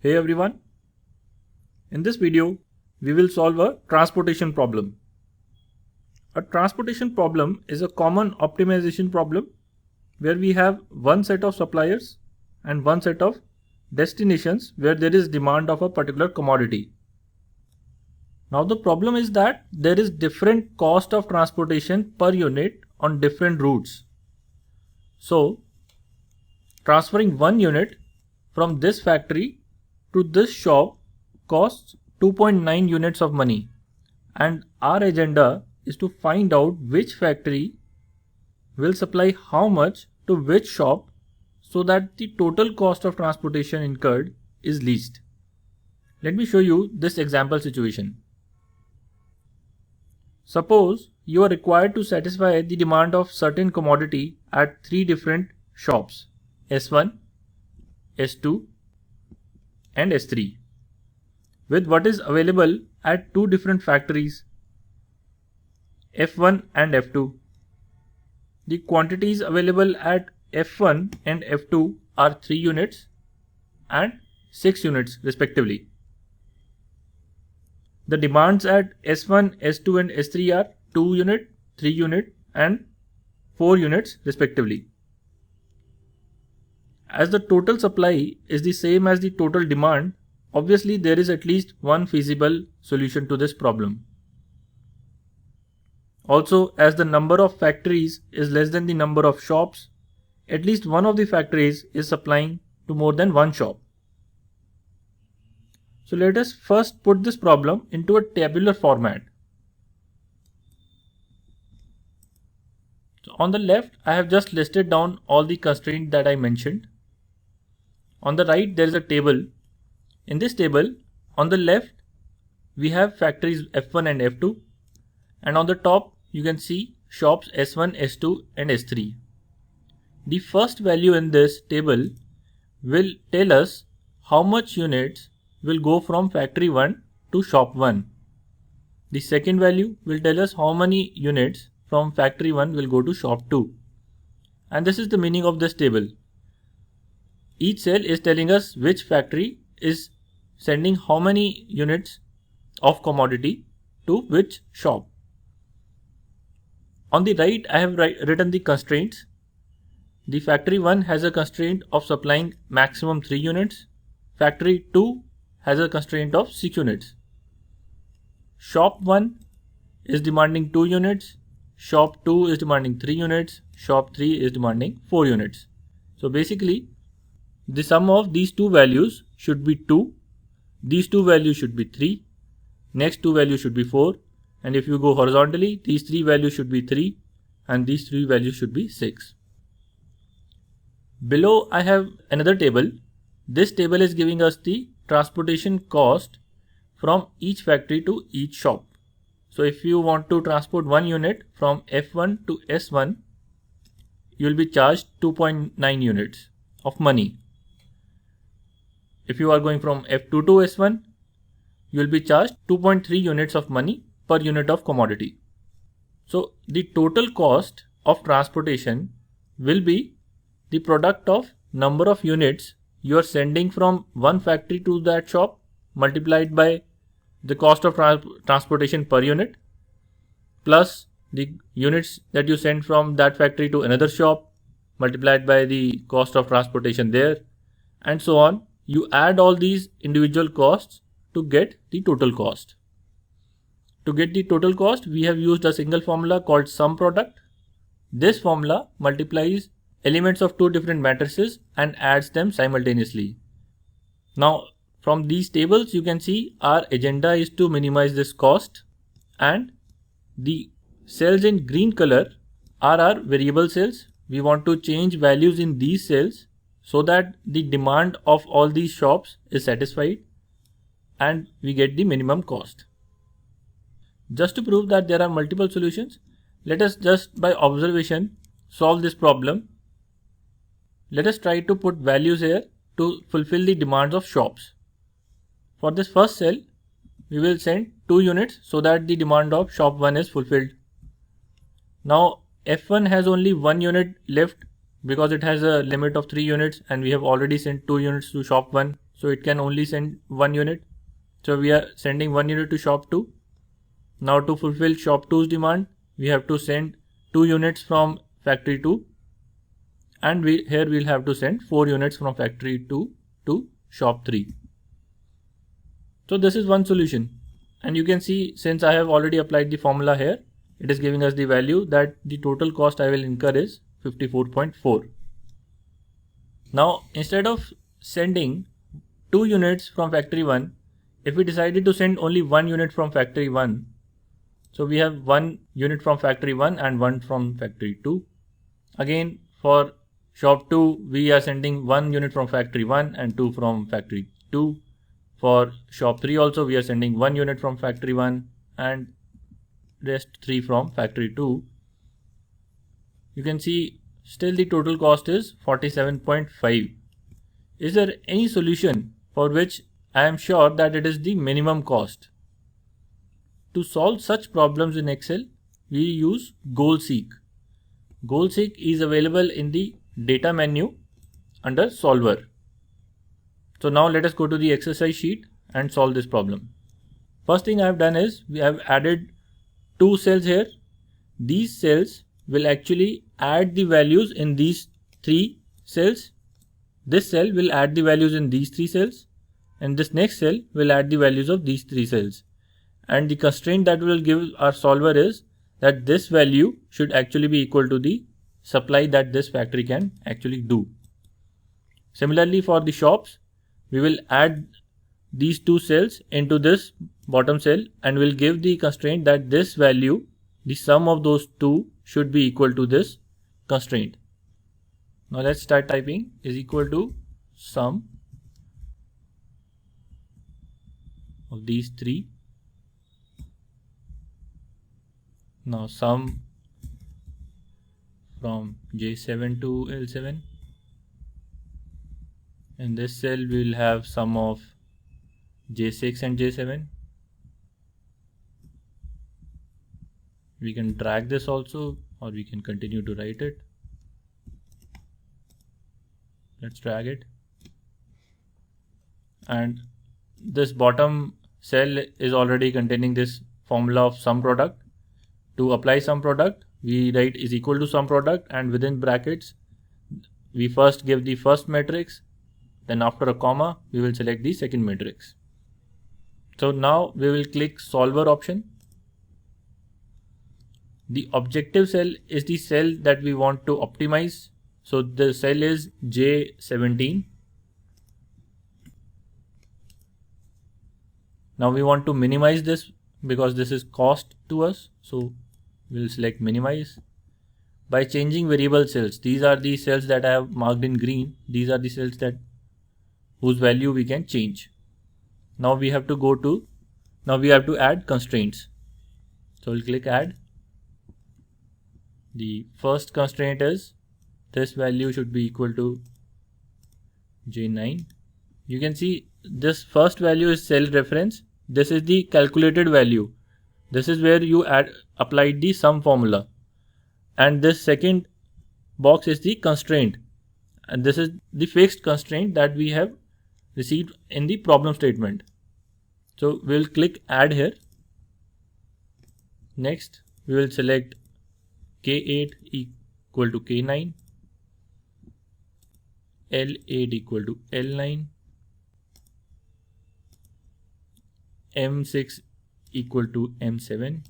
Hey everyone, in this video we will solve a transportation problem. A transportation problem is a common optimization problem where we have one set of suppliers and one set of destinations where there is demand of a particular commodity. Now the problem is that there is different cost of transportation per unit on different routes. So transferring one unit from this factory to this shop costs 2.9 units of money, and our agenda is to find out which factory will supply how much to which shop so that the total cost of transportation incurred is least. Let me show you this example situation. Suppose you are required to satisfy the demand of certain commodity at three different shops: S1, S2 and S3, with what is available at two different factories, F1 and F2. The quantities available at F1 and F2 are 3 units and 6 units respectively. The demands at S1, S2 and S3 are 2 unit, 3 unit and 4 units respectively. As the total supply is the same as the total demand, obviously there is at least one feasible solution to this problem. Also, as the number of factories is less than the number of shops, at least one of the factories is supplying to more than one shop. So let us first put this problem into a tabular format. So on the left, I have just listed down all the constraints that I mentioned. On the right, there is a table. In this table, on the left, we have factories F1 and F2, and on the top, you can see shops S1, S2 and S3. The first value in this table will tell us how much units will go from factory 1 to shop 1. The second value will tell us how many units from factory 1 will go to shop 2. And this is the meaning of this table. Each cell is telling us which factory is sending how many units of commodity to which shop. On the right, I have written the constraints. The factory 1 has a constraint of supplying maximum 3 units. Factory 2 has a constraint of 6 units. Shop 1 is demanding 2 units. Shop 2 is demanding 3 units. Shop 3 is demanding 4 units. So basically, the sum of these two values should be 2. These two values should be 3. Next two values should be 4. And if you go horizontally, these three values should be 3. And these three values should be 6. Below, I have another table. This table is giving us the transportation cost from each factory to each shop. So if you want to transport one unit from F1 to S1, you will be charged 2.9 units of money. If you are going from F2 to S1, you will be charged 2.3 units of money per unit of commodity. So the total cost of transportation will be the product of number of units you are sending from one factory to that shop multiplied by the cost of transportation per unit plus the units that you send from that factory to another shop multiplied by the cost of transportation there, and so on. You add all these individual costs to get the total cost. To get the total cost, we have used a single formula called sum product. This formula multiplies elements of two different matrices and adds them simultaneously. Now, from these tables, you can see our agenda is to minimize this cost, and the cells in green color are our variable cells. We want to change values in these cells so that the demand of all these shops is satisfied and we get the minimum cost. Just to prove that there are multiple solutions, let us just by observation solve this problem. Let us try to put values here to fulfill the demands of shops. For this first cell, we will send 2 units so that the demand of shop 1 is fulfilled. Now F1 has only 1 unit left because it has a limit of 3 units and we have already sent 2 units to shop 1. so it can only send 1 unit. So we are sending 1 unit to shop 2. Now to fulfill shop 2's demand, we have to send 2 units from factory 2, and here we'll have to send 4 units from factory 2 to shop 3. So this is one solution, and you can see since I have already applied the formula here, it is giving us the value that the total cost I will incur is 54.4. Now instead of sending 2 units from factory 1, if we decided to send only 1 unit from factory 1, so we have 1 unit from factory 1 and 1 from factory 2. Again, for shop 2, we are sending 1 unit from factory 1 and 2 from factory 2. For shop 3 also, we are sending 1 unit from factory 1 and rest 3 from factory 2. You can see still the total cost is 47.5. Is there any solution for which I am sure that it is the minimum cost? To solve such problems in Excel, we use Goal Seek. Goal Seek is available in the data menu under solver. So now let us go to the exercise sheet and solve this problem. First thing I have done is we have added 2 cells here. These cells will actually add the values in these 3 cells. This cell will add the values in these 3 cells, and this next cell will add the values of these 3 cells. And the constraint that will give our solver is that this value should actually be equal to the supply that this factory can actually do. Similarly, for the shops, we will add these 2 cells into this bottom cell and will give the constraint that this value, the sum of those 2, should be equal to this constraint. Now let's start typing is equal to sum of these 3. Now sum from J7 to L7. In this cell we will have sum of J6 and J7. We can drag this also, or we can continue to write it. Let's drag it. And this bottom cell is already containing this formula of sum product. To apply sum product, we write is equal to sum product, and within brackets we first give the first matrix, then after a comma we will select the second matrix. So now we will click solver option. The objective cell is the cell that we want to optimize. So the cell is J17. Now we want to minimize this because this is cost to us. So we'll select minimize. By changing variable cells, these are the cells that I have marked in green. These are the cells that whose value we can change. Now we have to add constraints. So we'll click add. The first constraint is this value should be equal to J9. You can see this first value is cell reference. This is the calculated value. This is where you applied the sum formula. And this second box is the constraint. And this is the fixed constraint that we have received in the problem statement. So we'll click add here. Next, we will select K8 equal to K9, L8 equal to L9, M6 equal to M7,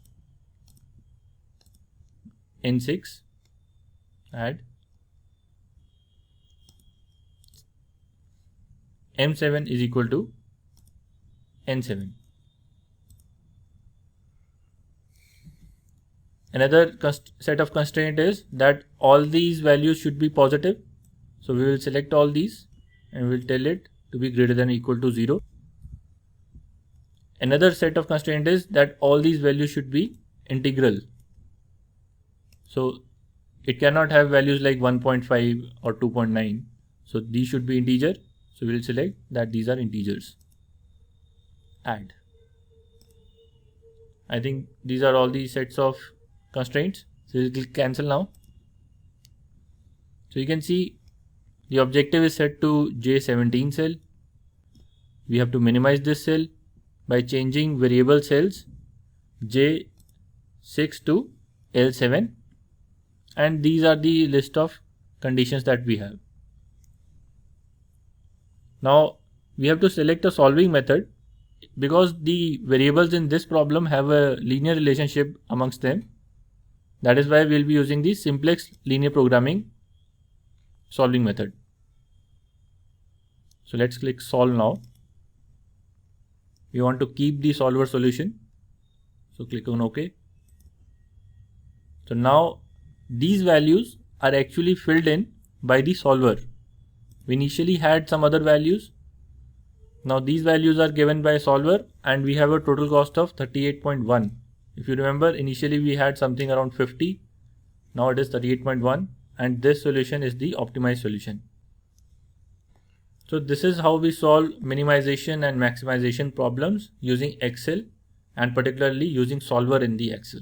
N6, add, M7 is equal to N7. Another set of constraint is that all these values should be positive. So we will select all these and we will tell it to be greater than or equal to 0. Another set of constraint is that all these values should be integral. So it cannot have values like 1.5 or 2.9. So these should be integer. So we will select that these are integers. Add. I think these are all the sets of constraints. So we'll click cancel now. So you can see the objective is set to J17 cell. we have to minimize this cell by changing variable cells J6 to L7, and these are the list of conditions that we have. Now we have to select a solving method because the variables in this problem have a linear relationship amongst them. That is why we will be using the simplex linear programming solving method. So let's click solve now. We want to keep the solver solution, so click on OK. So now these values are actually filled in by the solver. We initially had some other values. Now these values are given by solver, and we have a total cost of 38.1. If you remember, initially we had something around 50. Now it is 38.1, and this solution is the optimized solution. So this is how we solve minimization and maximization problems using Excel, and particularly using solver in the Excel.